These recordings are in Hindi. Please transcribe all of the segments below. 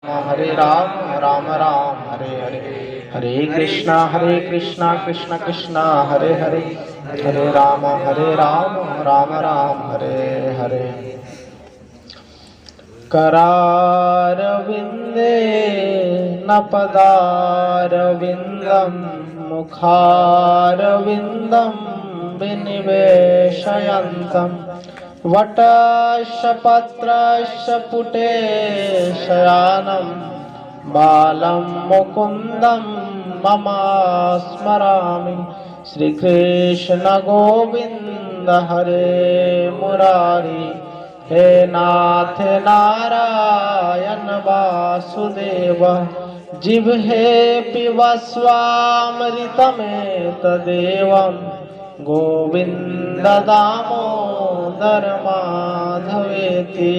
हरे राम राम राम हरे हरे, हरे कृष्णा कृष्णा कृष्णा हरे हरे, हरे राम राम राम हरे हरे। करारविंदे न पदारविंदम मुखारविंदम विनिवेशयन्तम् वटश्च पुटे शयानं बालं मुकुन्दं मम स्मरामि। श्रीकृष्ण गोविंद हरे मुरारी, हे नाथ नारायण वासुदेव, जिह्वे पिबस्वामृतमेतदेवं गोविन्द दामोदर माधवेति।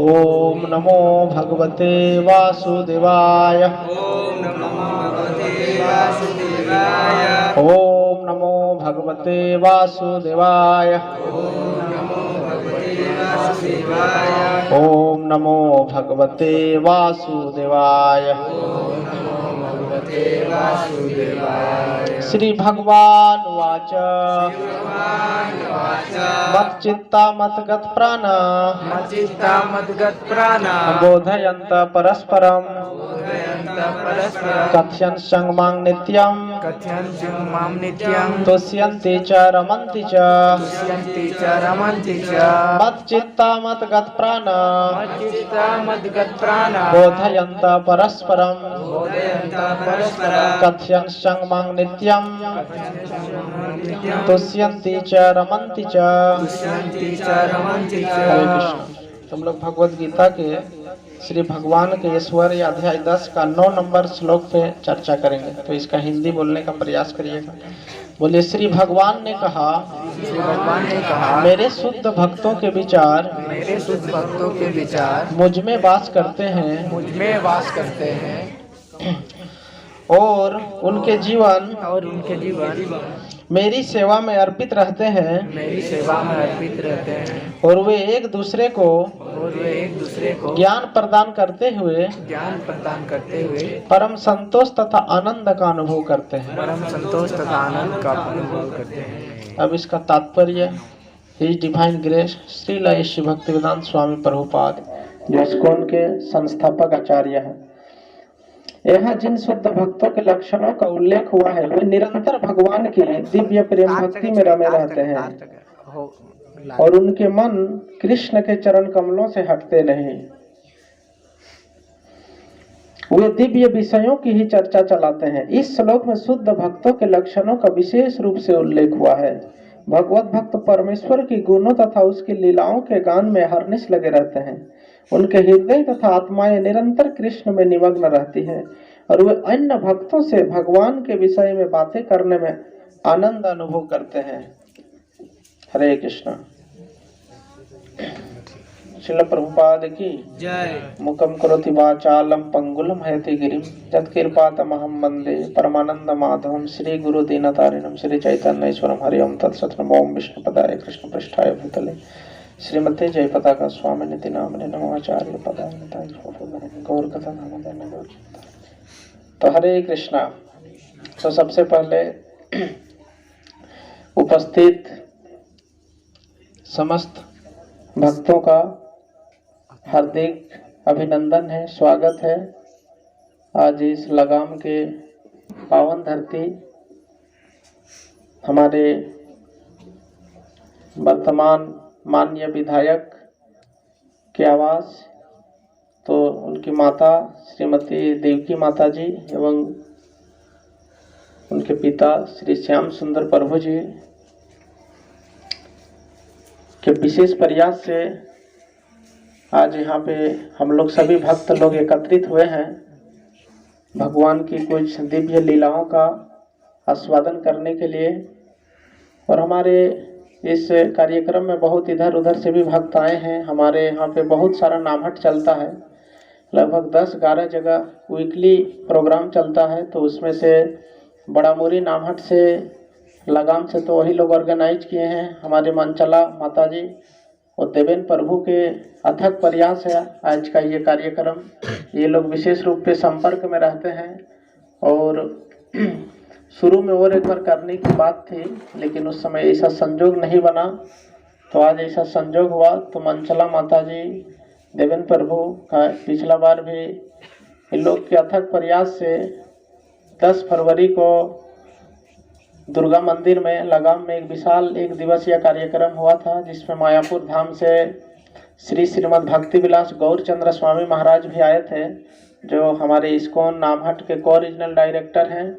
ओम नमो भगवते वासुदेवाय, ओम नमो भगवते वासुदेवाय, ओम नमो भगवते वासुदेवाय, ओम नमो भगवते वासुदेवाय, ओम नमो भगवते वासुदेवाय। ओम नमो भगवते वासुदेवाय। श्री भगवान वाच, मच्चित्ता मद्गत प्राण, मच्चित्ता मद्गत प्राण, बोधयन्त परस्परं, बोधयन्त परस्परं, कथयन् संगमां नित्यं, कथयन्ति मां नित्यं, तुष्यन्ति च रमन्ति च, तुष्यन्ति च रमन्ति च। मच्चित्ता मद्गत प्राण, मच्चित्ता मद्गत प्राण, बोधयन्त परस्परं, बोधयन्त परस्परं, कथयन् संगमां नित्यं, तुष्यन्ति च रमन्ति च। तुष्यन्ति च रमन्ति च। हरे कृष्ण। तुम लोग भगवद गीता के श्री भगवान के ईश्वर अध्याय 10 का 9 नंबर श्लोक पे चर्चा करेंगे, तो इसका हिंदी बोलने का प्रयास करिएगा। बोले श्री भगवान ने कहा, श्री भगवान ने कहा, मेरे शुद्ध भक्तों के विचार मेरे शुद्ध भक्तों के विचार मुझ में वास करते हैं, मुझ में वास करते हैं, और उनके जीवन मेरी सेवा में अर्पित रहते हैं, मेरी सेवा में अर्पित रहते हैं, और वे एक दूसरे को ज्ञान प्रदान करते हुए परम संतोष तथा आनंद का अनुभव करते हैं। परम संतोष तथा आनंद का अनुभव करते हैं। अब इसका तात्पर्य, his divine grace Srila Shri Bhaktivedanta Swami Prabhupada, जो इस्कॉन के संस्थापक आचार्य हैं, यहाँ जिन शुद्ध भक्तों के लक्षणों का उल्लेख हुआ है, वे निरंतर भगवान की दिव्य प्रेम भक्ति में रमे रहते हैं, और उनके मन कृष्ण के चरण कमलों से हटते नहीं। वे दिव्य विषयों की ही चर्चा चलाते हैं। इस श्लोक में शुद्ध भक्तों के लक्षणों का विशेष रूप से उल्लेख हुआ है। भगवत भक्त परमेश्वर की गुणों तथा उसकी लीलाओं के गान में हरनिश लगे रहते हैं। उनके हृदय तथा आत्माएं निरंतर कृष्ण में निमग्न रहती है, और वे अन्य भक्तों से भगवान के विषय में बातें करने में आनंद अनुभव करते हैं। हरे कृष्ण। श्रील प्रभुपाद की जय। मुखम करोति वाचालम पंगुलम हयति गिरिम, यत्कृपातमहं वन्दे परमानंद माधवम। श्री गुरु दीनतारिणम श्री चैतन्येश्वरम। हरि ओम तत्सत्। नमो विष्णुपदाय कृष्ण पृष्ठाय भूतले श्रीमते जय पताका स्वामी निति नामने नमो आचार्य पदाय गौर कथा नाम। तो हरे कृष्णा। तो सबसे पहले उपस्थित समस्त भक्तों का हार्दिक अभिनंदन है, स्वागत है। आज इस लगाम के पावन धरती हमारे वर्तमान माननीय विधायक के आवास, तो उनकी माता श्रीमती देवकी माता जी एवं उनके पिता श्री श्याम सुंदर प्रभु जी के विशेष प्रयास से आज यहाँ पे हम लोग सभी भक्त लोग एकत्रित हुए हैं, भगवान की कुछ दिव्य लीलाओं का आस्वादन करने के लिए। और हमारे इस कार्यक्रम में बहुत इधर उधर से भी भक्त आए हैं। हमारे यहाँ पे बहुत सारा नामहट चलता है, लगभग 10-11 जगह वीकली प्रोग्राम चलता है। तो उसमें से बड़ा मुरी नामहट से लगाम से तो वही लोग ऑर्गेनाइज किए हैं, हमारे मनचला माता जी और देवेंद्र प्रभु के अथक प्रयास है आज का ये कार्यक्रम। ये लोग विशेष रूप पे संपर्क में रहते हैं और शुरू में और एक बार करने की बात थी, लेकिन उस समय ऐसा संजोग नहीं बना, तो आज ऐसा संजोग हुआ। तो मंचला माता जी, देवेंद्र प्रभु का पिछला बार भी इन लोग के अथक प्रयास से 10 फरवरी को दुर्गा मंदिर में लगाम में एक विशाल 1 दिवसीय कार्यक्रम हुआ था, जिसमें मायापुर धाम से श्री श्रीमद् भक्ति विलास गौरचंद्र स्वामी महाराज भी आए थे, जो हमारे इस्कॉन नामहट के को रीजनल डायरेक्टर हैं,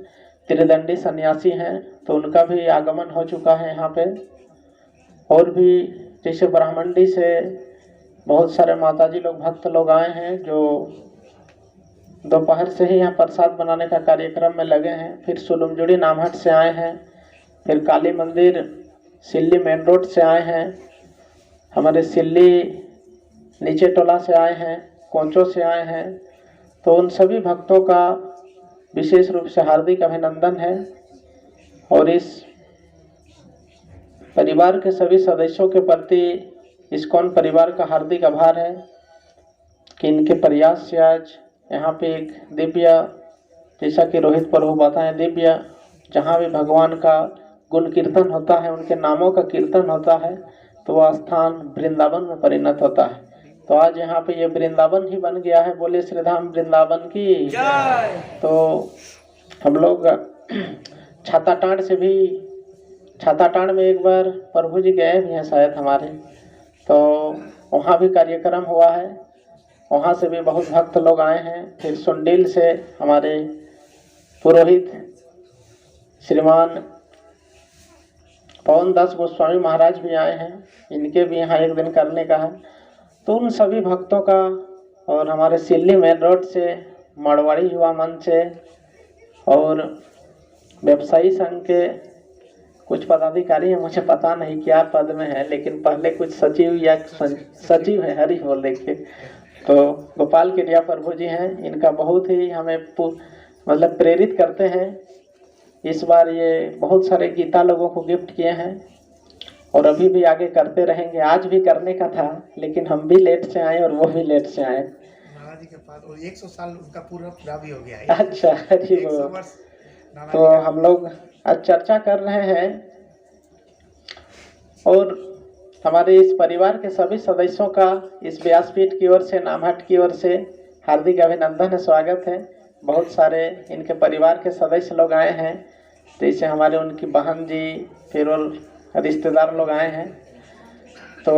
त्रिदंडी सन्यासी हैं। तो उनका भी आगमन हो चुका है यहाँ पे। और भी जैसे ब्राह्मणी से बहुत सारे माताजी लोग, भक्त लोग आए हैं, जो दोपहर से ही यहाँ प्रसाद बनाने का कार्यक्रम में लगे हैं। फिर सुलुमजुड़ी नामहट से आए हैं, फिर काली मंदिर सिल्ली मेन रोड से आए हैं, हमारे सिल्ली नीचे टोला से आए हैं, कोंचो से आए हैं। तो उन सभी भक्तों का विशेष रूप से हार्दिक अभिनंदन है। और इस परिवार के सभी सदस्यों के प्रति इस्कॉन परिवार का हार्दिक आभार है कि इनके प्रयास से आज यहाँ पे एक दिव्य, जैसा कि रोहित प्रभु बताएं, दिव्य जहाँ भी भगवान का गुण कीर्तन होता है, उनके नामों का कीर्तन होता है, तो वह स्थान वृंदावन में परिणत होता है। तो आज यहाँ पे ये वृंदावन ही बन गया है। बोले श्री धाम वृंदावन की जय। तो हम लोग छाताटांड से भी, छाताटांड में एक बार प्रभु जी गए भी हैं शायद हमारे, तो वहाँ भी कार्यक्रम हुआ है, वहाँ से भी बहुत भक्त लोग आए हैं। फिर सुंडील से हमारे पुरोहित श्रीमान पवन दास गोस्वामी महाराज भी आए हैं, इनके भी यहाँ एक दिन करने का है। तो उन सभी भक्तों का, और हमारे सिल्ली मेन रोड से मारवाड़ी युवा मंच से और व्यवसायी संघ के कुछ पदाधिकारी हैं, मुझे पता नहीं क्या पद में है, लेकिन पहले कुछ सचिव या सचिव है, हरी बोल देखिए। तो गोपाल क्रिया प्रभु जी हैं, इनका बहुत ही हमें मतलब प्रेरित करते हैं। इस बार ये बहुत सारे गीता लोगों को गिफ्ट किए हैं और अभी भी आगे करते रहेंगे। आज भी करने का था, लेकिन हम भी लेट से आए और वो भी लेट से आए। महाराज जी के पास और 100 साल उनका पूरा भी हो गया है। अच्छा, हरी बोल। तो हम लोग आज चर्चा कर रहे हैं और हमारे इस परिवार के सभी सदस्यों का इस व्यासपीठ की ओर से, नामहट की ओर से हार्दिक अभिनंदन है, स्वागत है। बहुत सारे इनके परिवार के सदस्य लोग आए हैं, जैसे हमारे उनकी बहन जी, फिर और रिश्तेदार लोग आए हैं। तो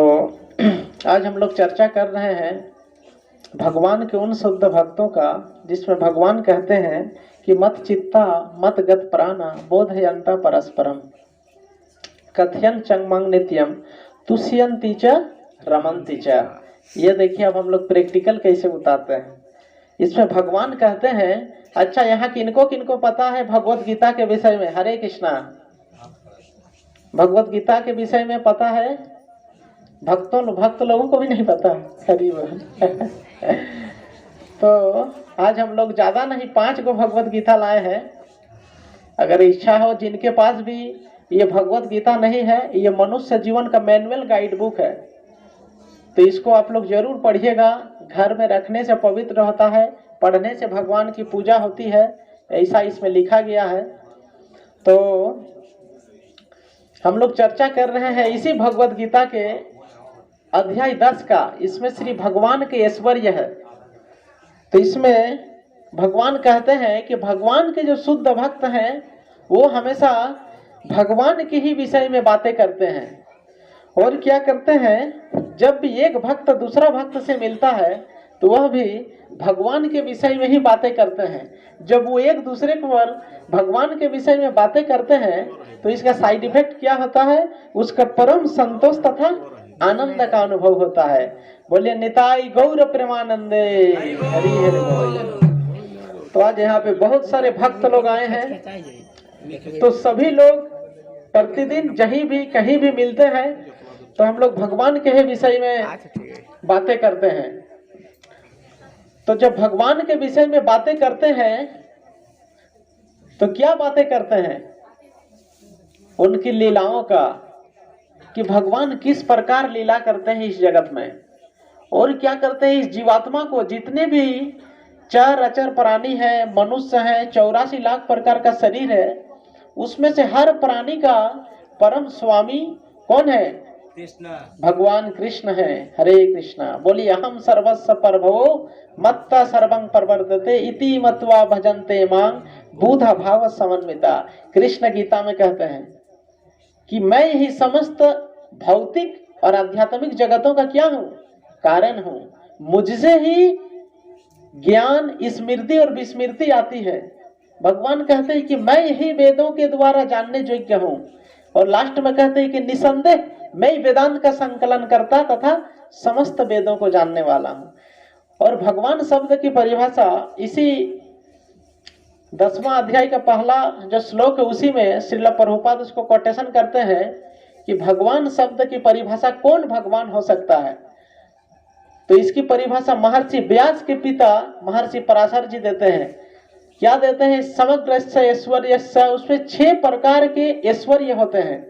आज हम लोग चर्चा कर रहे हैं भगवान के उन शुद्ध भक्तों का, जिसमें भगवान कहते हैं कि मत चित्ता मत गत प्राणा बोधयंता परस्परम कथयन चंगमंग नित्यम तुष्यंती च रमंती च। ये देखिए अब हम लोग प्रैक्टिकल कैसे उतारते हैं। इसमें भगवान कहते हैं, अच्छा यहाँ किनको किनको पता है भगवत गीता के विषय में? हरे कृष्णा। भगवत गीता के विषय में पता है? भक्त लोगों को भी नहीं पता। हरि बोल। तो आज हम लोग ज्यादा नहीं 5 को भगवत गीता लाए हैं। अगर इच्छा हो, जिनके पास भी ये भगवत गीता नहीं है, ये मनुष्य जीवन का मैनुअल गाइड बुक है, तो इसको आप लोग जरूर पढ़िएगा। घर में रखने से पवित्र होता है, पढ़ने से भगवान की पूजा होती है, ऐसा इसमें लिखा गया है। तो हम लोग चर्चा कर रहे हैं इसी भगवत गीता के अध्याय 10 का। इसमें श्री भगवान के ऐश्वर्य है। तो इसमें भगवान कहते हैं कि भगवान के जो शुद्ध भक्त हैं वो हमेशा भगवान के ही विषय में बातें करते हैं। और क्या करते हैं, जब भी एक भक्त दूसरा भक्त से मिलता है तो वह भी भगवान के विषय में ही बातें करते हैं। जब वो एक दूसरे पर भगवान के विषय में बातें करते हैं तो इसका साइड इफेक्ट क्या होता है, उसका परम संतोष तथा आनंद का अनुभव होता है। बोलिए निताई गौर प्रेमानंदे, हरि हरि बोल। तो आज यहाँ पे बहुत सारे भक्त लोग आए हैं, तो सभी लोग प्रतिदिन जहीं भी कहीं भी मिलते हैं तो हम लोग भगवान के ही विषय में बातें करते हैं। तो जब भगवान के विषय में बातें करते हैं तो क्या बातें करते हैं? उनकी लीलाओं का, कि भगवान किस प्रकार लीला करते हैं इस जगत में और क्या करते हैं। इस जीवात्मा को जितने भी चर अचर प्राणी है, मनुष्य है, 84 लाख प्रकार का शरीर है, उसमें से हर प्राणी का परम स्वामी कौन है? कृष्ण। भगवान कृष्ण है। हरे कृष्णा। बोलिए अहम सर्वस्व प्रभो मत्ता सर्वं प्रवर्तते इति मत्वा भजन्ते मां बुधा भाव समन्विता। कृष्ण गीता में कहते हैं कि मैं ही समस्त भौतिक और आध्यात्मिक जगतों का क्या हूं? कारण हूं। मुझसे ही ज्ञान, स्मृति और विस्मृति आती है। भगवान कहते हैं कि मैं ही वेदों के द्वारा जानने योग्य हूं। और लास्ट में कहते हैं कि निसंदेह मैं वेदांत का संकलन करता तथा समस्त वेदों को जानने वाला हूं। और भगवान शब्द की परिभाषा इसी 10वां अध्याय का पहला जो श्लोक है उसी में श्रील प्रभुपाद उसको कोटेशन करते हैं कि भगवान शब्द की परिभाषा कौन भगवान हो सकता है। तो इसकी परिभाषा महर्षि व्यास के पिता महर्षि पराशर जी देते हैं। क्या देते हैं? समग्र ऐश्वर्य, उसमें 6 प्रकार के ऐश्वर्य होते हैं।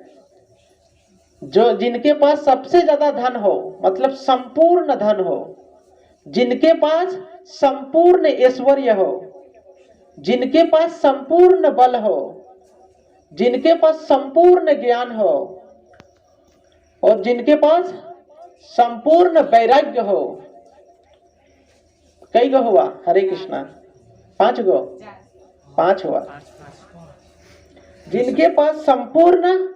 जो जिनके पास सबसे ज्यादा धन हो, मतलब संपूर्ण धन हो, जिनके पास संपूर्ण ऐश्वर्य हो, जिनके पास संपूर्ण बल हो, जिनके पास संपूर्ण ज्ञान हो और जिनके पास संपूर्ण वैराग्य हो। कई गो हुआ? हरे कृष्णा। 5 गो? 5 हुआ। जिनके पास संपूर्ण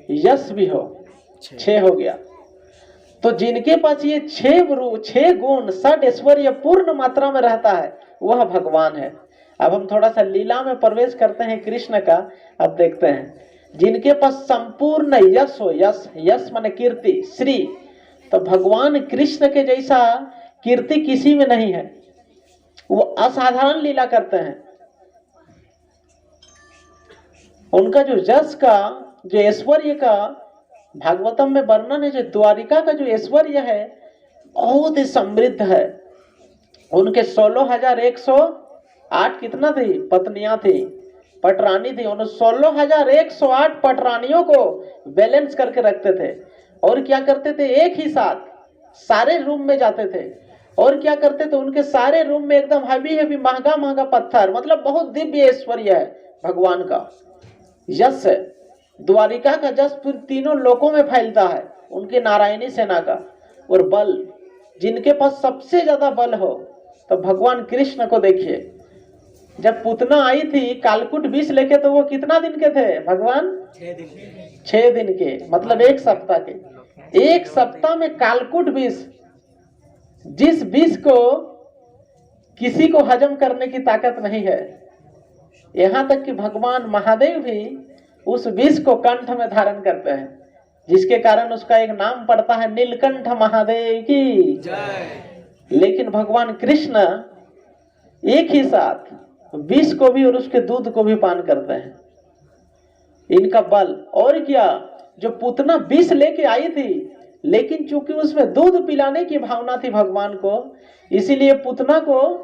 यश भी हो, 6 हो गया। तो जिनके पास ये 6 गुण षड ऐश्वर्य पूर्ण मात्रा में रहता है वह भगवान है। अब हम थोड़ा सा लीला में प्रवेश करते हैं कृष्ण का। अब देखते हैं जिनके पास संपूर्ण यश हो, यश माने कीर्ति, श्री, तो भगवान कृष्ण के जैसा कीर्ति किसी में नहीं है। वो असाधारण लीला करते हैं। उनका जो यश का, जो ऐश्वर्य का भागवतम में वर्णन है, जो द्वारिका का जो ऐश्वर्य है बहुत ही समृद्ध है। उनके 16,108 कितना थी? पत्नियां थी, पटरानी थी। उन 16,108 पटरानियों को बैलेंस करके रखते थे। और क्या करते थे? एक ही साथ सारे रूम में जाते थे। और क्या करते थे? उनके सारे रूम में एकदम हैवी महंगा महंगा पत्थर, मतलब बहुत दिव्य ऐश्वर्य है भगवान का। यश है, द्वारिका का यश फिर तीनों लोकों में फैलता है उनके नारायणी सेना का। और बल, जिनके पास सबसे ज्यादा बल हो, तो भगवान कृष्ण को देखिए। जब पूतना आई थी कालकूट विष लेके, तो वो कितना दिन के थे भगवान? 6 दिन के, मतलब 1 सप्ताह के। 1 सप्ताह में कालकूट विष, जिस विष को किसी को हजम करने की ताकत नहीं है, यहां तक कि भगवान महादेव भी उस विष को कंठ में धारण करते हैं, जिसके कारण उसका एक नाम पड़ता है नीलकंठ महादेव की जय। लेकिन भगवान कृष्ण एक ही साथ विष को भी और उसके दूध को भी पान करते हैं। इनका बल। और क्या, जो पूतना विष लेके आई थी, लेकिन चूंकि उसमें दूध पिलाने की भावना थी भगवान को, इसीलिए पूतना को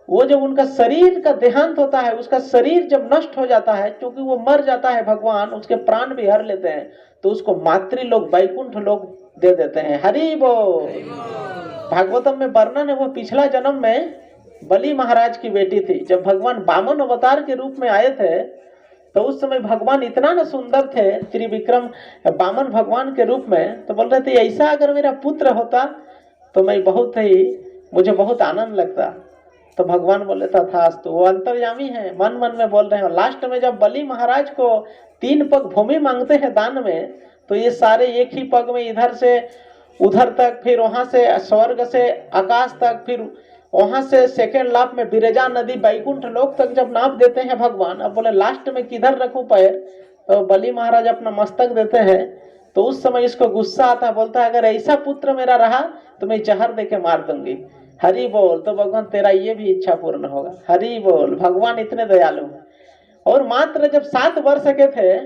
वो जब उनका शरीर का देहांत होता है, उसका शरीर जब नष्ट हो जाता है, क्योंकि वो मर जाता है, भगवान उसके प्राण भी हर लेते हैं, तो उसको मातृ लोग, वैकुंठ लोग दे देते हैं। हरि बोल। भागवतम में वर्णन है, वो पिछला जन्म में बलि महाराज की बेटी थी। जब भगवान वामन अवतार के रूप में आए थे, तो उस समय भगवान इतना न सुंदर थे, त्रिविक्रम वामन भगवान के रूप में, तो बोल रहे थे ऐसा अगर मेरा पुत्र होता तो मैं मुझे बहुत आनंद लगता। तो भगवान बोले तथास्तु। वो अंतर्यामी है, मन मन में बोल रहे हैं। लास्ट में जब बलि महाराज को 3 पग भूमि मांगते हैं दान में, तो ये सारे एक ही पग में इधर से उधर तक, फिर वहां से स्वर्ग से आकाश तक, फिर वहां से सेकेंड लाफ में बिरजा नदी वैकुंठ लोक तक जब नाप देते हैं भगवान। अब बोले लास्ट में किधर रखूं पैर, तो बलि महाराज अपना मस्तक देते हैं। तो उस समय इसको गुस्सा आता है, बोलता है अगर ऐसा पुत्र मेरा रहा तो मैं जहर देके मार दूंगी। हरि बोल। तो भगवान तेरा ये भी इच्छा पूर्ण होगा। हरि बोल। भगवान इतने दयालु हैं। और मात्र जब 7 वर्ष के थे,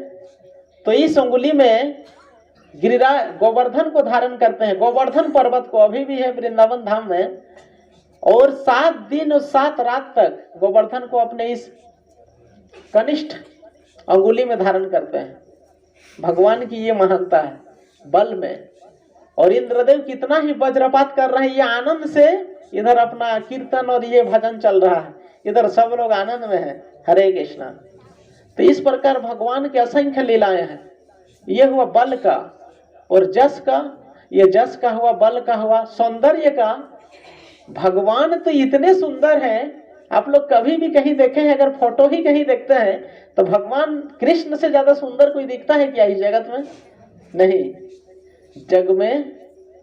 तो इस उंगली में गिरिराज गोवर्धन को धारण करते हैं। गोवर्धन पर्वत को अभी भी है वृंदावन धाम में। और 7 दिन और 7 रात तक गोवर्धन को अपने इस कनिष्ठ अंगुली में धारण करते हैं। भगवान की ये महानता है। बल में। और इंद्रदेव कितना ही वज्रपात कर रहे हैं, ये आनंद से इधर अपना कीर्तन और ये भजन चल रहा है, इधर सब लोग आनंद में हैं। हरे कृष्णा। तो इस प्रकार भगवान के असंख्य लीलाएं हैं। ये हुआ बल का। और जस का, ये जस का हुआ, बल का हुआ। सौंदर्य का, भगवान तो इतने सुंदर हैं, आप लोग कभी भी कहीं देखे हैं, अगर फोटो ही कहीं देखते हैं तो भगवान कृष्ण से ज्यादा सुंदर कोई दिखता है क्या इस जगत में? नहीं। जग में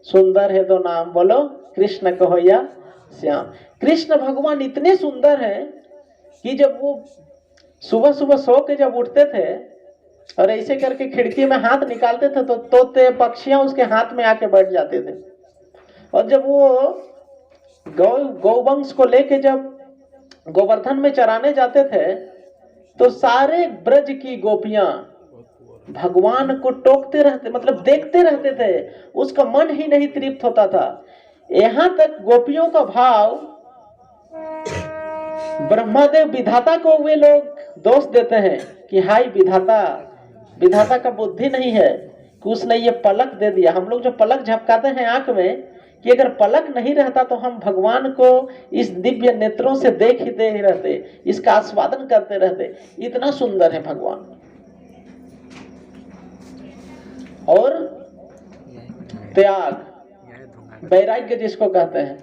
सुंदर है तो नाम बोलो कृष्ण कहो या श्याम। कृष्ण भगवान इतने सुंदर हैं कि जब वो सुबह सुबह सो के जब उठते थे और ऐसे करके खिड़की में हाथ निकालते थे तो तोते पक्षियां उसके हाथ में आके बैठ जाते थे। और जब वो गौवंश को लेके जब गोवर्धन में चराने जाते थे तो सारे ब्रज की गोपियां भगवान को टोकते रहते, मतलब देखते रहते थे, उसका मन ही नहीं तृप्त होता था। यहां तक गोपियों का भाव, ब्रह्मादेव विधाता को वे लोग दोष देते हैं कि हाय विधाता, विधाता का बुद्धि नहीं है कि उसने ये पलक दे दिया। हम लोग जो पलक झपकाते हैं आंख में, कि अगर पलक नहीं रहता तो हम भगवान को इस दिव्य नेत्रों से देख ही रहते, इसका आस्वादन करते रहते। इतना सुंदर है भगवान। और त्याग, वैराग्य जिसको कहते हैं,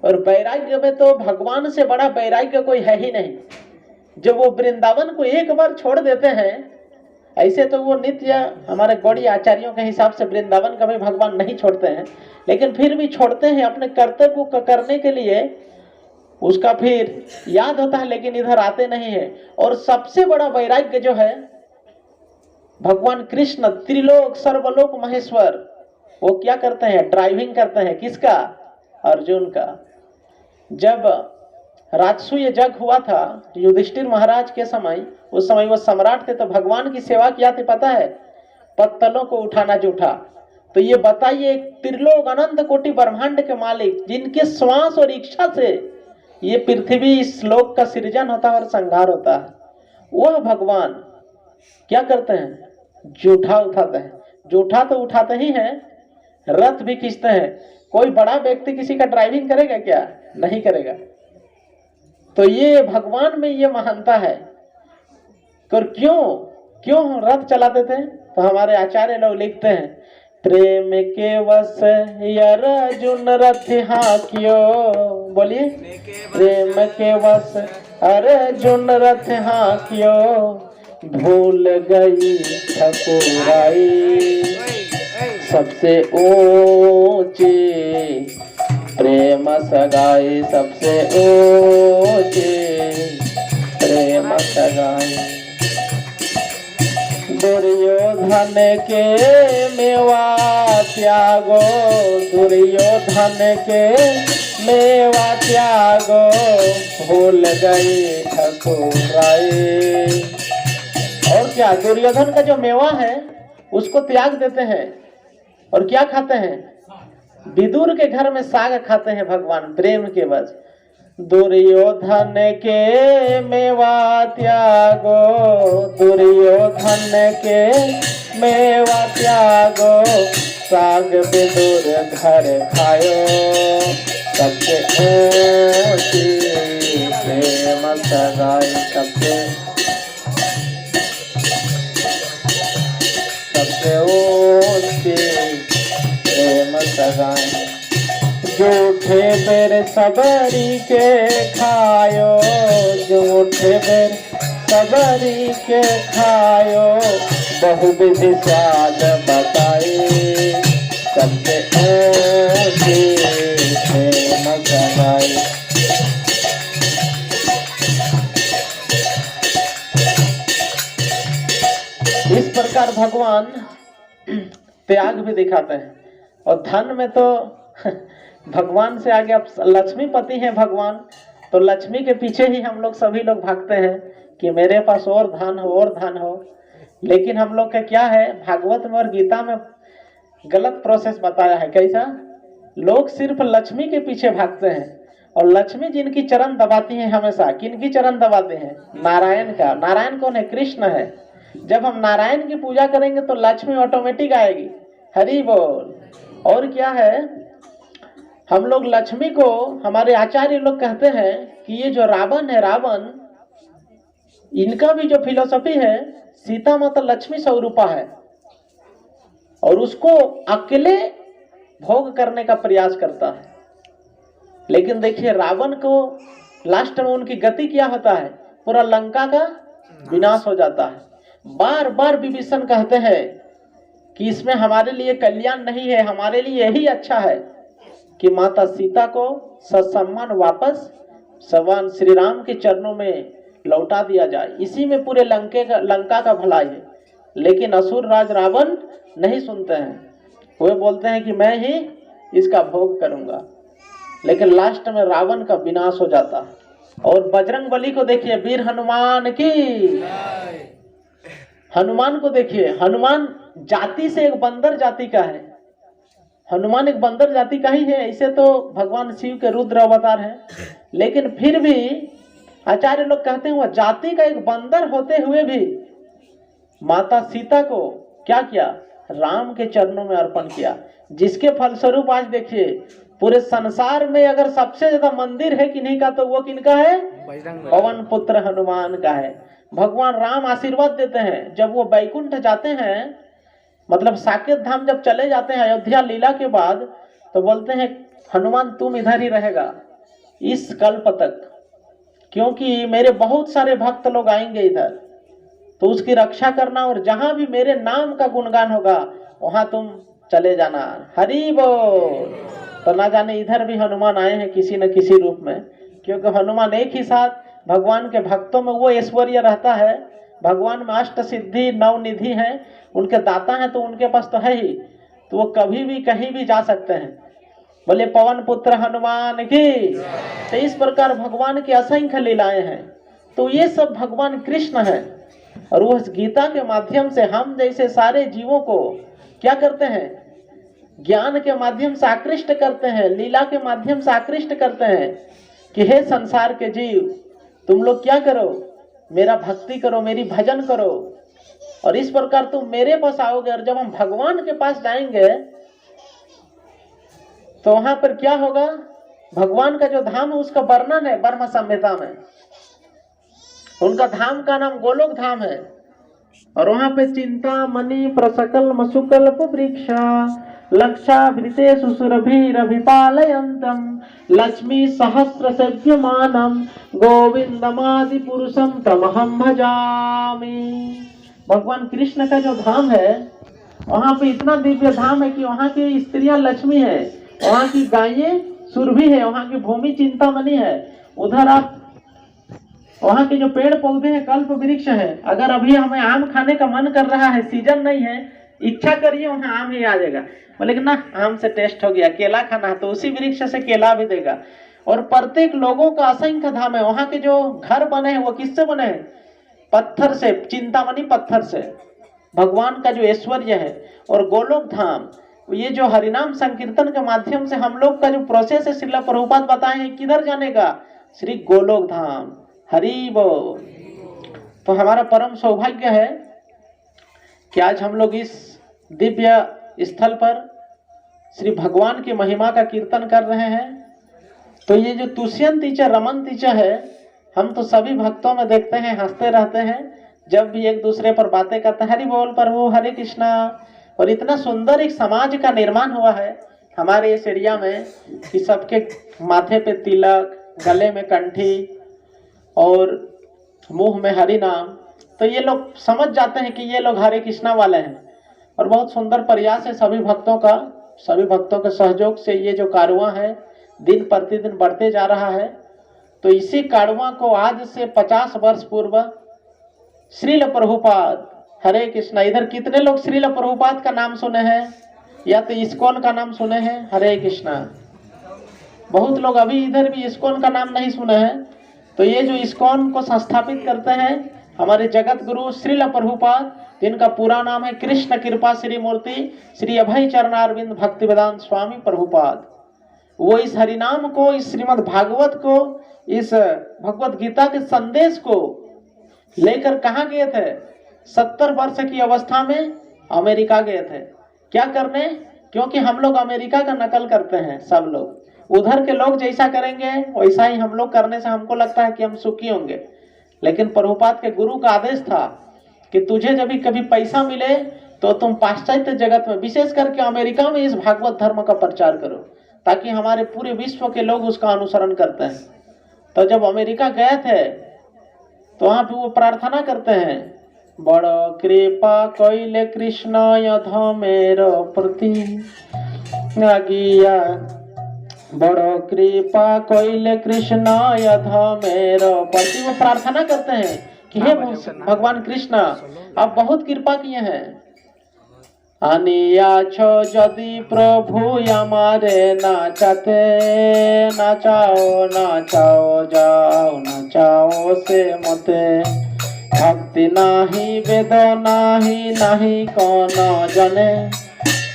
और वैराग्य में तो भगवान से बड़ा वैराग्य कोई है ही नहीं। जब वो वृंदावन को एक बार छोड़ देते हैं, ऐसे तो वो नित्य हमारे गौड़ी आचार्यों के हिसाब से वृंदावन कभी भगवान नहीं छोड़ते हैं, लेकिन फिर भी छोड़ते हैं अपने कर्तव्य को करने के लिए। उसका फिर याद होता है लेकिन इधर आते नहीं है। और सबसे बड़ा वैराग्य जो है, भगवान कृष्ण त्रिलोक सर्वलोक महेश्वर, वो क्या करते हैं? ड्राइविंग करते हैं। किसका? अर्जुन का। जब राजसूय यज्ञ हुआ था युधिष्ठिर महाराज के समय, उस समय वो सम्राट थे, तो भगवान की सेवा किया थे पता है? पत्तलों को उठाना जूठा। तो ये बताइए, त्रिलोक अनंत कोटि ब्रह्मांड के मालिक, जिनके श्वास और इच्छा से ये पृथ्वी इस लोक का सृजन होता है और संहार होता है, वह भगवान क्या करते हैं? जूठा उठाते हैं। जूठा तो उठाते ही हैं, रथ भी खींचते हैं। कोई बड़ा व्यक्ति किसी का ड्राइविंग करेगा क्या? नहीं करेगा। तो ये भगवान में ये महानता है। और क्यों रथ चलाते थे? तो हमारे आचार्य लोग लिखते हैं, प्रेम के वश अर्जुन रथ हाकियो। बोलिए, प्रेम के वश अर्जुन रथ हाकियो, भूल गई ठकुराई सबसे ऊंची, प्रेम सगाई सबसे ऊंची, प्रेम सगाई। दुर्योधन के मेवा त्यागो, दुर्योधन के मेवा त्यागो, भूल गई ठकुराई। और क्या? दुर्योधन का जो मेवा है उसको त्याग देते हैं और क्या खाते हैं? विदुर के घर में साग खाते हैं भगवान, प्रेम के वश। दुर्योधन के मेवा त्यागो, दुर्योधन के मेवा त्यागो, साग विदुर घर खायो, सबसे ऊंची प्रेम सगाई, सबसे ऊंची प्रेम सगाई। झूठे बेर सबरी के खायो, झूठे बेर सबरी के खायो, बहुविधि स्वाद बताई, सबसे ऊंची प्रेम सगाई। इस प्रकार भगवान त्याग भी दिखाते हैं। और धन में तो भगवान से आगे अब लक्ष्मीपति हैं भगवान, तो लक्ष्मी के पीछे ही हम लोग सभी लोग भागते हैं कि मेरे पास और धन हो और धन हो। लेकिन हम लोग का क्या है, भागवत में और गीता में गलत प्रोसेस बताया है। कैसा? लोग सिर्फ लक्ष्मी के पीछे भागते हैं और लक्ष्मी जिनकी चरण दबाती है हमेशा, किनकी चरण दबाते हैं? नारायण का। नारायण कौन है? कृष्ण है। जब हम नारायण की पूजा करेंगे तो लक्ष्मी ऑटोमेटिक आएगी। हरि बोल। और क्या है, हम लोग लक्ष्मी को, हमारे आचार्य लोग कहते हैं कि ये जो रावण है, रावण, इनका भी जो फिलोसफी है, सीता माता लक्ष्मी स्वरूपा है और उसको अकेले भोग करने का प्रयास करता है। लेकिन देखिए रावण को लास्ट में उनकी गति क्या होता है, पूरा लंका का विनाश हो जाता है। बार बार विभीषण कहते हैं कि इसमें हमारे लिए कल्याण नहीं है, हमारे लिए यही अच्छा है कि माता सीता को ससम्मान वापस भगवान श्री राम के चरणों में लौटा दिया जाए, इसी में पूरे लंका का भलाई है। लेकिन असुर राज रावण नहीं सुनते हैं, वे बोलते हैं कि मैं ही इसका भोग करूंगा। लेकिन लास्ट में रावण का विनाश हो जाता है। और बजरंग बली को देखिए, वीर हनुमान की, हनुमान को देखिए, हनुमान जाति से एक बंदर जाति का है, हनुमान एक बंदर जाति का ही है। ऐसे तो भगवान शिव के रुद्र अवतार है, लेकिन फिर भी आचार्य लोग कहते हैं वह जाति का एक बंदर होते हुए भी माता सीता को क्या किया, राम के चरणों में अर्पण किया, जिसके फलस्वरूप आज देखिए पूरे संसार में अगर सबसे ज्यादा मंदिर है किन्हीं का तो वो किनका है, पवन पुत्र हनुमान का है। भगवान राम आशीर्वाद देते हैं, जब वो बैकुंठ जाते हैं, मतलब साकेत धाम जब चले जाते हैं अयोध्या लीला के बाद, तो बोलते हैं हनुमान तुम इधर ही रहेगा इस कल्प तक, क्योंकि मेरे बहुत सारे भक्त लोग आएंगे इधर, तो उसकी रक्षा करना, और जहां भी मेरे नाम का गुणगान होगा वहां तुम चले जाना। हरि बोल। तो ना जाने इधर भी हनुमान आए हैं किसी न किसी रूप में, क्योंकि हनुमान एक ही साथ भगवान के भक्तों में वो ऐश्वर्य रहता है। भगवान में अष्ट सिद्धि नव निधि है, उनके दाता हैं तो उनके पास तो है ही, तो वो कभी भी कहीं भी जा सकते हैं। बोले पवन पुत्र हनुमान की। तो इस प्रकार भगवान की असंख्य लीलाएं हैं, तो ये सब भगवान कृष्ण है। और वह गीता के माध्यम से हम जैसे सारे जीवों को क्या करते हैं, ज्ञान के माध्यम से आकृष्ट करते हैं, लीला के माध्यम से आकृष्ट करते हैं कि हे संसार के जीव, तुम लोग क्या करो, मेरा भक्ति करो, मेरी भजन करो, और इस प्रकार तुम मेरे पास आओगे। और जब हम भगवान के पास जाएंगे तो वहां पर क्या होगा, भगवान का जो धाम है उसका वर्णन है ब्रह्म संहिता में। उनका धाम का नाम गोलोक धाम है, और वहां पे चिंता मणि प्रसकल मसुकल्प वृक्षा लक्षाभृते सुसुरभिरभिपालयन्तम लक्ष्मी सहस्र सेव्यमानम गोविंदमादि पुरुषम तमहम भजामि। भगवान कृष्ण का जो धाम है, वहां पे इतना दिव्य धाम है कि वहां की स्त्रियां लक्ष्मी है, वहां की गायें सुरभि है, वहां की भूमि चिंतामणि है, उधर आप वहां के जो पेड़ पौधे हैं कल्प वृक्ष है। अगर अभी हमें आम खाने का मन कर रहा है, सीजन नहीं है, इच्छा करिए वहां आम ही आ जाएगा। लेकिन ना आम से टेस्ट हो गया, केला खाना है तो उसी वृक्ष से केला भी देगा। और प्रत्येक लोगों का असंख्य धाम है। वहां के जो घर बने हैं वो किससे बने हैं, पत्थर से, चिंतामणि पत्थर से। भगवान का जो ऐश्वर्य है। और गोलोक धाम, ये जो हरिनाम संकीर्तन के माध्यम से हम लोग का जो प्रोसेस है, श्रील प्रभुपाद बताए हैं किधर जाने का, श्री गोलोक धाम। हरि बोल। तो हमारा परम सौभाग्य है कि आज हम लोग इस दिव्य स्थल पर श्री भगवान की महिमा का कीर्तन कर रहे हैं। तो ये जो तुष्यंत टीचर रमन टीचर है, हम तो सभी भक्तों में देखते हैं हंसते रहते हैं जब भी एक दूसरे पर बातें करते हैं, हरि बोल प्रभु हरे कृष्णा। और इतना सुंदर एक समाज का निर्माण हुआ है हमारे इस एरिया में कि सबके माथे पे तिलक, गले में कंठी और मुंह में हरि नाम। तो ये लोग समझ जाते हैं कि ये लोग हरे कृष्णा वाले हैं। और बहुत सुंदर प्रयास है सभी भक्तों का, सभी भक्तों के सहयोग से ये जो कारवां है दिन प्रतिदिन बढ़ते जा रहा है। तो इसी कारवां को आज से 50 वर्ष पूर्व श्रील प्रभुपाद, हरे कृष्णा, इधर कितने लोग श्रील प्रभुपाद का नाम सुने हैं या तो इस्कॉन का नाम सुने हैं, हरे कृष्णा। बहुत लोग अभी इधर भी इस्कॉन का नाम नहीं सुने हैं। तो ये जो इस्कॉन को संस्थापित करते हैं हमारे जगत गुरु श्रील प्रभुपाद, जिनका पूरा नाम है कृष्ण कृपा श्री मूर्ति श्री अभय चरणारविंद भक्ति वेदांत स्वामी प्रभुपाद। वो इस हरिनाम को, इस श्रीमद् भागवत को, इस भगवत गीता के संदेश को लेकर कहाँ गए थे, 70 वर्ष की अवस्था में अमेरिका गए थे। क्या करने? क्योंकि हम लोग अमेरिका का नकल करते हैं, सब लोग उधर के लोग जैसा करेंगे वैसा ही हम लोग करने से हमको लगता है कि हम सुखी होंगे। लेकिन प्रभुपाद के गुरु का आदेश था कि तुझे जब भी कभी पैसा मिले तो तुम पाश्चात्य जगत में, विशेष करके अमेरिका में, इस भागवत धर्म का प्रचार करो, ताकि हमारे पूरे विश्व के लोग उसका अनुसरण करते हैं। तो जब अमेरिका गए थे तो वहां पे वो प्रार्थना करते हैं, बड़ कृपा कैले कृष्ण यथ मेरो प्रति आज्ञा, बड़ कृपा कैले कृष्ण यथ मेरो प्रति। वो प्रार्थना करते हैं कि हे भगवान कृष्ण, आप बहुत कृपा किए हैं। आनियाछ यदि प्रभु हमारे नाचते, नाचाओ नाचाओ जाओ नाचाओ से मते, भक्ति नाही वेद नाही नाही कौन जने,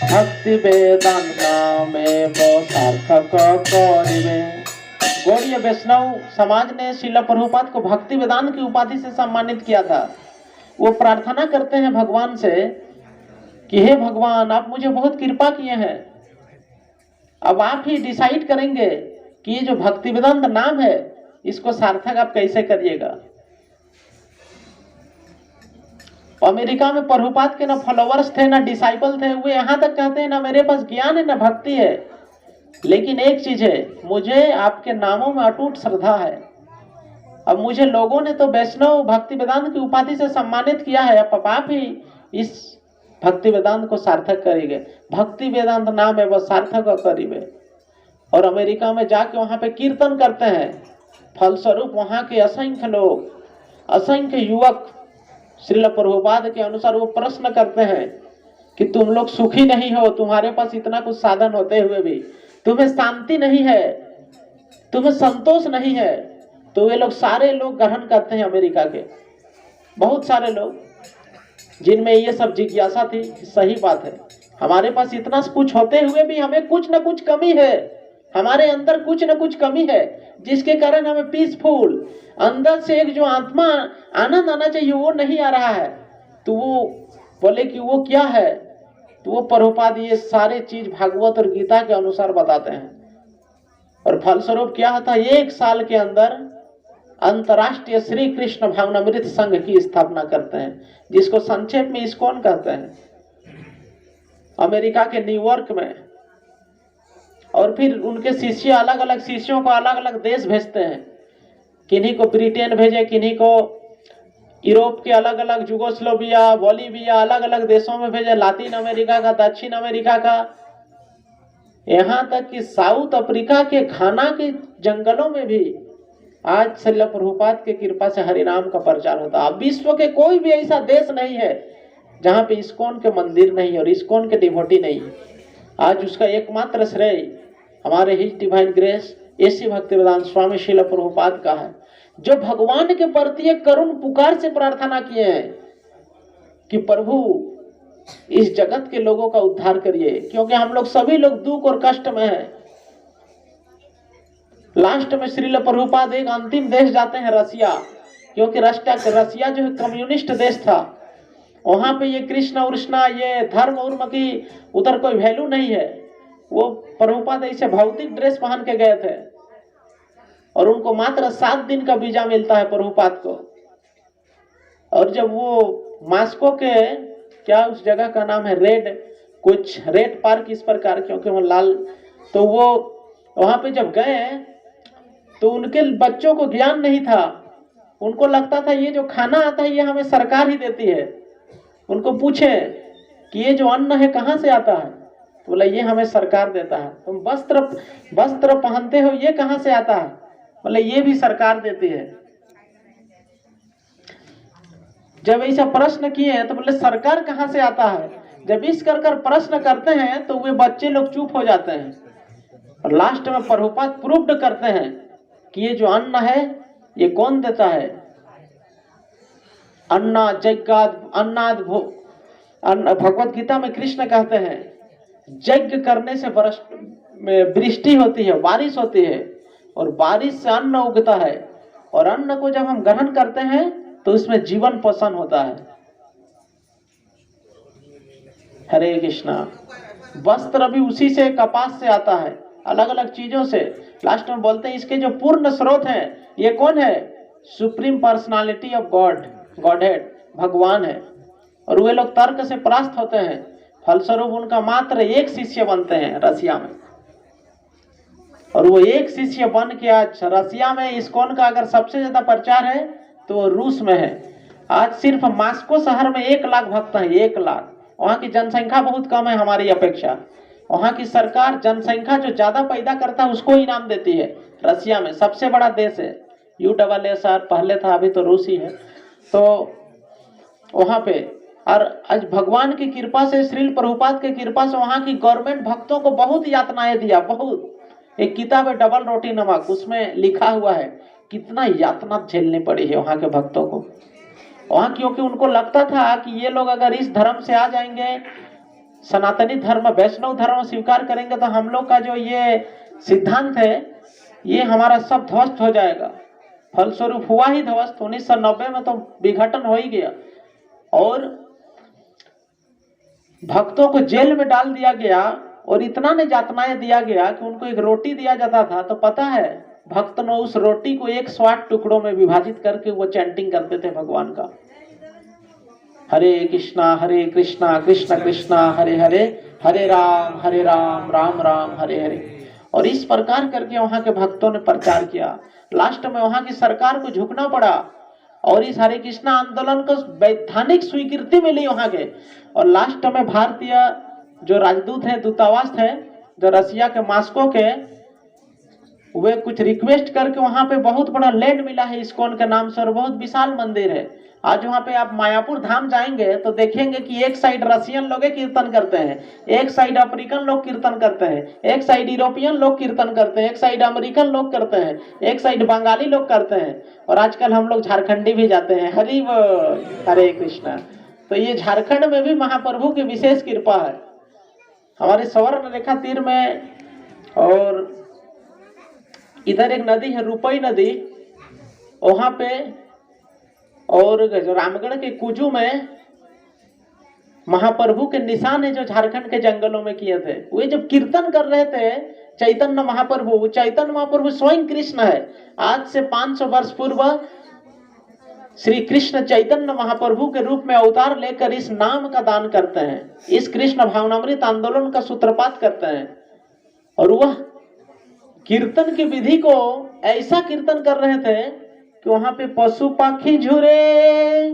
भक्ति वेदांत में वो सार्थक करिवे। गौड़ीय वैष्णव समाज ने श्रील प्रभुपाद को भक्ति वेदांत की उपाधि से सम्मानित किया था। वो प्रार्थना करते हैं भगवान से कि हे भगवान, आप मुझे बहुत कृपा किए हैं, अब आप ही डिसाइड करेंगे कि ये जो भक्ति वेदांत नाम है इसको सार्थक आप कैसे करिएगा। अमेरिका में प्रभुपाद के ना फॉलोवर्स थे ना डिसाइपल थे, वो यहाँ तक कहते हैं ना मेरे पास ज्ञान है ना भक्ति है, लेकिन एक चीज है, मुझे आपके नामों में अटूट श्रद्धा है। अब मुझे लोगों ने तो वैष्णव भक्ति वेदांत की उपाधि से सम्मानित किया है, अब आप ही इस भक्ति वेदांत को सार्थक करेंगे। भक्ति वेदांत नाम है वो सार्थक करेंगे। और अमेरिका में जाके वहां पे कीर्तन करते हैं, फलस्वरूप वहां के असंख्य लोग, असंख्य युवक श्रील प्रभुपाद के अनुसार वो प्रश्न करते हैं कि तुम लोग सुखी नहीं हो, तुम्हारे पास इतना कुछ साधन होते हुए भी तुम्हें शांति नहीं है, तुम्हें संतोष नहीं है। तो वे लोग सारे लोग ग्रहण करते हैं अमेरिका के, बहुत सारे लोग जिनमें ये सब जिज्ञासा थी। सही बात है, हमारे पास इतना कुछ होते हुए भी हमें कुछ न कुछ कमी है, हमारे अंदर कुछ न कुछ कमी है, जिसके कारण हमें पीसफुल अंदर से एक जो आत्मा आनंद आना चाहिए वो नहीं आ रहा है। तो वो बोले कि वो क्या है, तो वो प्रभुपाद ये सारे चीज भागवत और गीता के अनुसार बताते हैं। और फलस्वरूप क्या होता है, 1 साल के अंदर अंतर्राष्ट्रीय श्री कृष्ण भावनामृत संघ की स्थापना करते हैं, जिसको संक्षेप में इस्कॉन कहते हैं, अमेरिका के न्यूयॉर्क में। और फिर उनके शिष्य अलग अलग शिष्यों को अलग अलग देश भेजते हैं, किन्हीं को ब्रिटेन भेजे, किन्हीं को यूरोप के अलग अलग युगोस्लोविया, बोलिविया, अलग अलग देशों में भेजे, लातिन अमेरिका का, दक्षिण अमेरिका का, यहाँ तक कि साउथ अफ्रीका के घाना के जंगलों में भी आज श्रील प्रभुपाद के कृपा से हरिनाम का प्रचार होता है। अब विश्व के कोई भी ऐसा देश नहीं है जहाँ पे इस्कॉन के मंदिर नहीं है और इस्कॉन के डिवोटी नहीं है। आज उसका एकमात्र श्रेय हमारे his divine grace AC Bhaktivedanta Swami Srila Prabhupada का है, जो भगवान के प्रति एक करुण पुकार से प्रार्थना किए हैं कि प्रभु इस जगत के लोगों का उद्धार करिए, क्योंकि हम लोग सभी लोग दुख और कष्ट में हैं। लास्ट में श्रील प्रभुपाद एक अंतिम देश जाते हैं, रसिया, क्योंकि रसिया जो है कम्युनिस्ट देश था, वहां पे ये कृष्ण उर्ष्णा, ये धर्म उर्म की उधर कोई वैल्यू नहीं है। वो प्रभुपाद ऐसे भौतिक ड्रेस पहन के गए थे और उनको मात्र 7 दिन का वीजा मिलता है प्रभुपाद को। और जब वो मास्को के, क्या उस जगह का नाम है, रेड पार्क इस प्रकार, क्योंकि वो लाल, तो वो वहां पे जब गए तो उनके बच्चों को ज्ञान नहीं था, उनको लगता था ये जो खाना आता है ये हमें सरकार ही देती है। उनको पूछे कि ये जो अन्न है कहाँ से आता है, तो बोला ये हमें सरकार देता है। तुम वस्त्र पहनते हो ये कहाँ से आता है, बोले ये भी सरकार देती है। जब ऐसा प्रश्न किए तो बोले सरकार कहाँ से आता है। जब इस कर प्रश्न करते हैं तो वे बच्चे लोग चुप हो जाते हैं और लास्ट में प्रभुपाद प्रूव्ड करते हैं कि ये जो अन्न है ये कौन देता है। भगवत गीता में कृष्ण कहते हैं यज्ञ करने से वृष्टि होती है, बारिश होती है, और बारिश से अन्न उगता है, और अन्न को जब हम ग्रहण करते हैं तो उसमें जीवन पोषण होता है। हरे कृष्णा। वस्त्र भी उसी से, कपास से आता है, अलग अलग चीजों से। लास्ट में बोलते हैं इसके जो पूर्ण स्रोत हैं, ये कौन है? Supreme personality of God, godhead, भगवान है। और वे लोग तर्क से परास्त होते हैं, फलस्वरूप उनका मात्र एक शिष्य बनते हैं रसिया में। और वो एक शिष्य बन के आज रसिया में इस्कॉन का अगर सबसे ज्यादा प्रचार है तो वो रूस में है। आज सिर्फ मॉस्को शहर में 1 लाख भक्त हैं, 1 लाख। वहाँ की जनसंख्या बहुत कम है हमारी अपेक्षा। वहाँ की सरकार जनसंख्या जो ज्यादा पैदा करता है उसको इनाम देती है। रसिया में सबसे बड़ा देश है, USSR पहले था, अभी तो रूस ही है। तो वहाँ पे, और आज भगवान की कृपा से, श्रील प्रभुपाद की कृपा से वहाँ की गवर्नमेंट भक्तों को बहुत यातनाएं दिया, बहुत। एक किताब है डबल रोटी नमक, उसमें लिखा हुआ है कितना यातना झेलनी पड़ी है वहाँ के भक्तों को। वहाँ क्योंकि उनको लगता था कि ये लोग अगर इस धर्म से आ जाएंगे, सनातनी धर्म, वैष्णव धर्म स्वीकार करेंगे, तो हम लोग का जो ये सिद्धांत है ये हमारा सब ध्वस्त हो जाएगा। फलस्वरूप हुआ ही ध्वस्त। 1990 में तो विघटन हो ही गया और भक्तों को जेल में डाल दिया गया। और इतना ने यातनाएं दिया गया कि उनको एक रोटी दिया जाता था तो पता है भक्त ने उस रोटी को 108 टुकड़ों में विभाजित करके वो चैंटिंग करते थे भगवान का, हरे कृष्णा कृष्ण कृष्णा हरे हरे, हरे राम राम राम हरे हरे। और इस प्रकार करके वहां के भक्तों ने प्रचार किया। लास्ट में वहां की सरकार को झुकना पड़ा और इस हरे कृष्णा आंदोलन को वैधानिक स्वीकृति मिली वहां के। और लास्ट में भारतीय जो राजदूत है, दूतावास है जो रसिया के मॉस्को के, वे कुछ रिक्वेस्ट करके वहां पे बहुत बड़ा लैंड मिला है इस्कॉन के नाम से और बहुत विशाल मंदिर है। आज वहां पे आप मायापुर धाम जाएंगे तो देखेंगे कि एक साइड रशियन लोग कीर्तन करते हैं, एक साइड अफ्रीकन लोग कीर्तन करते हैं, एक साइड यूरोपियन लोग कीर्तन करते हैं, एक साइड अमेरिकन लोग करते हैं, एक साइड बंगाली लोग करते हैं, और आजकल हम लोग झारखंडी भी जाते हैं। हरि बोल, हरे कृष्णा। तो ये झारखंड में भी महाप्रभु की विशेष कृपा है। हमारे स्वर्ण रेखा तीर में, और इधर एक नदी है रुपई नदी, वहां पे, और रामगढ़ के कुजू में महाप्रभु के निशान है जो झारखंड के जंगलों में किए थे। वे जब कीर्तन कर रहे थे चैतन्य महाप्रभु स्वयं कृष्ण है। आज से 500 वर्ष पूर्व श्री कृष्ण चैतन्य महाप्रभु के रूप में अवतार लेकर इस नाम का दान करते हैं, इस कृष्ण भावनामृत आंदोलन का सूत्रपात करते हैं। और वह कीर्तन की विधि को ऐसा कीर्तन कर रहे थे कि वहां पे पशु पक्षी झुरे,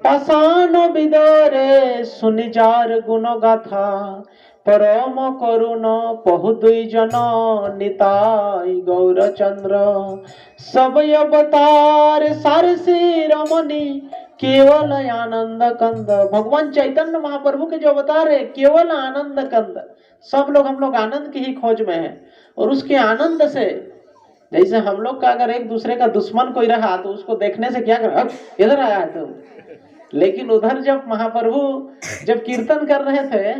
पाषाण बिदरे, सुनिजार गुण गाथा, परम करुण पहु दुई जन, निताई गौरचंद्र, सब अवतार सार श्री रमणी, केवल आनंद कंद। भगवान चैतन्य महाप्रभु के जो अवतार है केवल आनंद कंद। सब लोग, हम लोग आनंद की ही खोज में हैं। और उसके आनंद से, जैसे हम लोग का अगर एक दूसरे का दुश्मन कोई रहा तो उसको देखने से क्या कर, इधर आया है तुम। लेकिन उधर जब महाप्रभु जब कीर्तन कर रहे थे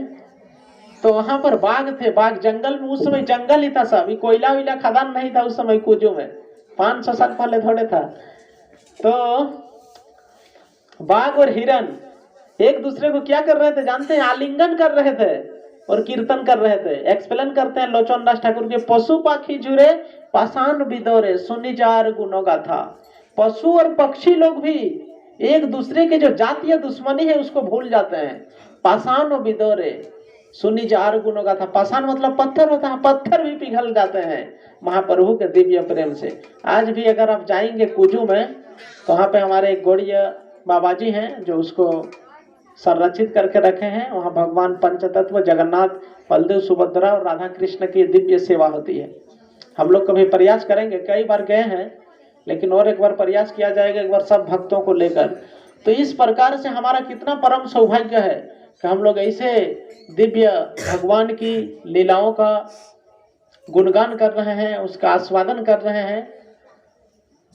तो वहां पर बाघ थे, बाघ जंगल में, उस समय जंगल ही था सब, कोयला वैला खदान नहीं था उस समय कुजू में, 500 साल पहले थोड़े था। तो बाघ और हिरन एक दूसरे को क्या कर रहे थे जानते हैं? आलिंगन कर रहे थे और कीर्तन कर रहे थे। एक्सप्लेन करते हैं लोचन दास ठाकुर के, पशु पाखी जुरे, पाषाण बिदोरे, सुनिजार गुणों गाथा। पशु और पक्षी लोग भी एक दूसरे के जो जातीय दुश्मनी है उसको भूल जाते हैं। पाषाण बिदोरे, सुनिजार गुणों गाथा। पाषाण मतलब पत्थर होता है, पत्थर भी पिघल जाते हैं महाप्रभु के दिव्य प्रेम से। आज भी अगर आप जाएंगे कुजू में तो वहां पे हमारे एक गौड़ीय बाबा जी हैं जो उसको संरक्षित करके रखे हैं। वहाँ भगवान पंचतत्व जगन्नाथ, बलदेव, सुभद्रा और राधा कृष्ण की दिव्य सेवा होती है। हम लोग कभी प्रयास करेंगे, कई बार गए हैं लेकिन और एक बार प्रयास किया जाएगा, एक बार सब भक्तों को लेकर। तो इस प्रकार से हमारा कितना परम सौभाग्य है कि हम लोग ऐसे दिव्य भगवान की लीलाओं का गुणगान कर रहे हैं, उसका आस्वादन कर रहे हैं।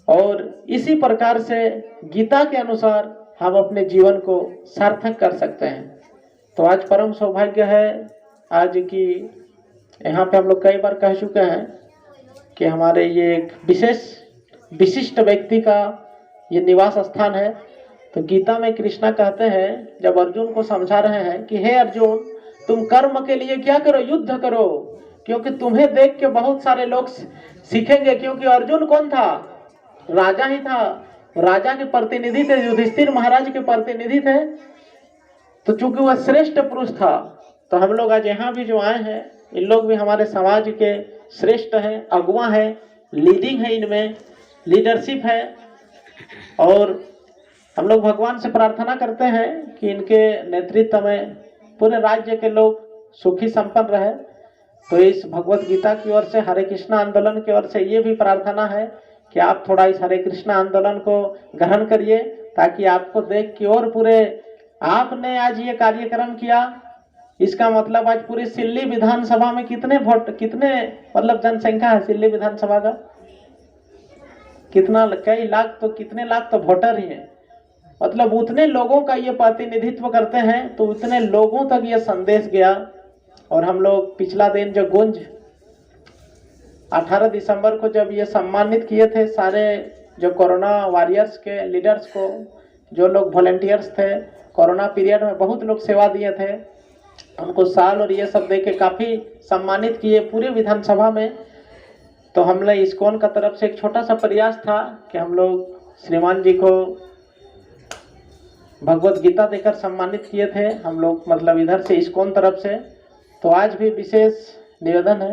और इसी प्रकार से गीता के अनुसार हम अपने जीवन को सार्थक कर सकते हैं। तो आज परम सौभाग्य है आज की, यहाँ पे हम लोग कई बार कह चुके हैं कि हमारे ये एक विशिष्ट व्यक्ति का ये निवास स्थान है। तो गीता में कृष्णा कहते हैं, जब अर्जुन को समझा रहे हैं कि हे अर्जुन, तुम कर्म के लिए क्या करो, युद्ध करो, क्योंकि तुम्हें देख के बहुत सारे लोग सीखेंगे। क्योंकि अर्जुन कौन था, राजा ही था, राजा के प्रतिनिधि थे, युधिष्ठिर महाराज के प्रतिनिधि थे। तो चूंकि वह श्रेष्ठ पुरुष था, तो हम लोग आज यहाँ भी जो आए हैं, इन लोग भी हमारे समाज के श्रेष्ठ हैं, अगुआ है, लीडिंग है, इनमें लीडरशिप है। और हम लोग भगवान से प्रार्थना करते हैं कि इनके नेतृत्व में पूरे राज्य के लोग सुखी संपन्न रहे। तो इस भगवत गीता की ओर से, हरे कृष्णा आंदोलन की ओर से ये भी प्रार्थना है कि आप थोड़ा इस हरे कृष्णा आंदोलन को ग्रहण करिए, ताकि आपको देख के और पूरे, आपने आज ये कार्यक्रम किया, इसका मतलब आज पूरी सिल्ली विधानसभा में कितने वोट, कितने मतलब जनसंख्या है सिल्ली विधानसभा का, कितना, कई लाख, तो कितने लाख तो वोटर ही हैं। मतलब उतने लोगों का ये प्रतिनिधित्व करते हैं, तो उतने लोगों तक ये संदेश गया। और हम लोग पिछला दिन जो गुंज 18 दिसंबर को जब ये सम्मानित किए थे सारे जो कोरोना वॉरियर्स के लीडर्स को, जो लोग वॉलंटियर्स थे, कोरोना पीरियड में बहुत लोग सेवा दिए थे, उनको साल और ये सब देके काफ़ी सम्मानित किए पूरे विधानसभा में। तो हम लोग इस्कॉन का तरफ से एक छोटा सा प्रयास था कि हम लोग श्रीमान जी को भगवत गीता देकर सम्मानित किए थे हम लोग, मतलब इधर से इस्कॉन तरफ से। तो आज भी विशेष निवेदन है,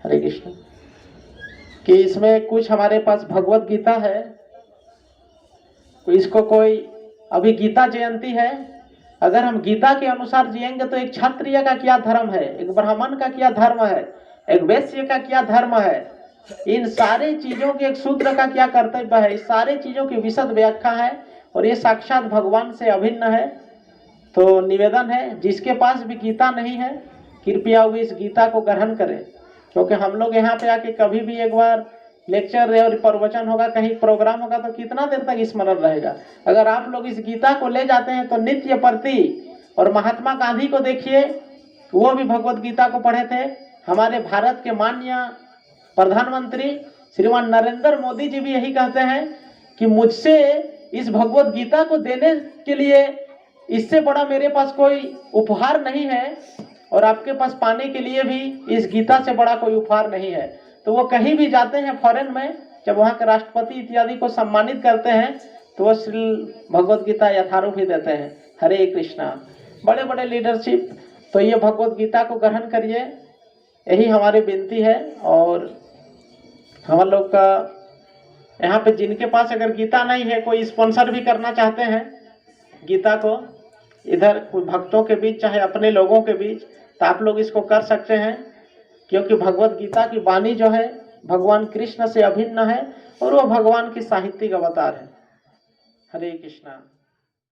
हरे कृष्ण, कि इसमें कुछ हमारे पास भगवत गीता है, इसको कोई, अभी गीता जयंती है, अगर हम गीता के अनुसार जिएंगे तो एक क्षत्रिय का क्या धर्म है, एक ब्राह्मण का क्या धर्म है, एक वैश्य का क्या धर्म है, इन सारे चीजों के एक शूद्र का क्या कर्तव्य है, इस सारे चीजों की विशद व्याख्या है। और ये साक्षात भगवान से अभिन्न है। तो निवेदन है, जिसके पास भी गीता नहीं है, कृपया वो इस गीता को ग्रहण करें। क्योंकि हम लोग यहाँ पे आके कभी भी एक बार लेक्चर और प्रवचन होगा, कहीं प्रोग्राम होगा, तो कितना देर तक स्मरण रहेगा। अगर आप लोग इस गीता को ले जाते हैं तो नित्य प्रति, और महात्मा गांधी को देखिए, वो भी भगवत गीता को पढ़े थे। हमारे भारत के माननीय प्रधानमंत्री श्रीमान नरेंद्र मोदी जी भी यही कहते हैं कि मुझसे इस भगवत गीता को देने के लिए इससे बड़ा मेरे पास कोई उपहार नहीं है, और आपके पास पाने के लिए भी इस गीता से बड़ा कोई उपहार नहीं है। तो वो कहीं भी जाते हैं फॉरेन में, जब वहाँ के राष्ट्रपति इत्यादि को सम्मानित करते हैं, तो वो श्री भगवत गीता यथारूप ही देते हैं। हरे कृष्णा, बड़े बड़े लीडरशिप, तो ये भगवत गीता को ग्रहण करिए, यही हमारी विनती है। और हम लोग का यहाँ पे जिनके पास अगर गीता नहीं है, कोई स्पॉन्सर भी करना चाहते हैं गीता को, इधर कोई भक्तों के बीच, चाहे अपने लोगों के बीच, तो आप लोग इसको कर सकते हैं। क्योंकि भगवत गीता की वाणी जो है भगवान कृष्ण से अभिन्न है, और वो भगवान की साहित्यिक अवतार है। हरे कृष्णा।